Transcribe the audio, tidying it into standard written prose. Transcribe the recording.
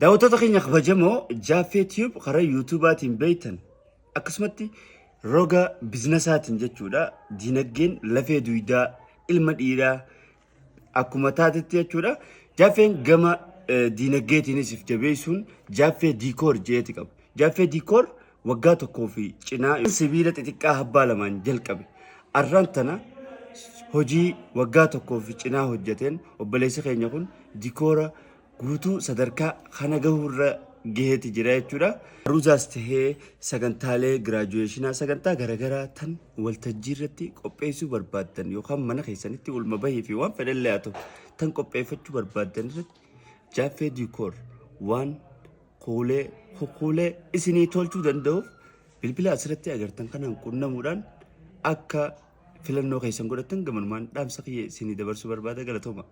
daawwattoota keenya kabajamoo Jaaffee Tube karaa YouTubaatiin beeytan akkasumatti roga biizinasaatiin jechuudha diinagdeen lafee duwidaa ilma dhiiraa akkuma taatetti jechuudha Jaaffeen gama diinagdeetiinis if jabeessuun Jaaffee Diikoor jeeti qaba. Jaaffee Diikoor waggaa tokkoo fi cinaa sibiila xixiqqaa habbaa lamaan jalqabe arraan tana hojii waggaa tokkoo fi cinaa hojjeteen obboleessi keenya kun diikoora guutuu sadarkaa kana gahurra geheeti jira jechuudha. Ruuzaas tahee sagantaalee giraajuweeshinaa sagantaa garagaraa tan waltajjii irratti qopheessuu barbaaddan yookaan mana keessanitti ulma bahii fi waan fedhallee haa ta'u tan qopheeffachuu barbaaddan irratti Jaaffee Diikoor waan kuulee isinii tolchuu danda'uuf bilbila asirratti agartan kanaan qunnamuudhaan akka filannoo keessan godhatan gamanumaan dhaamsa kiyya isinii dabarsuu barbaada. Galatooma.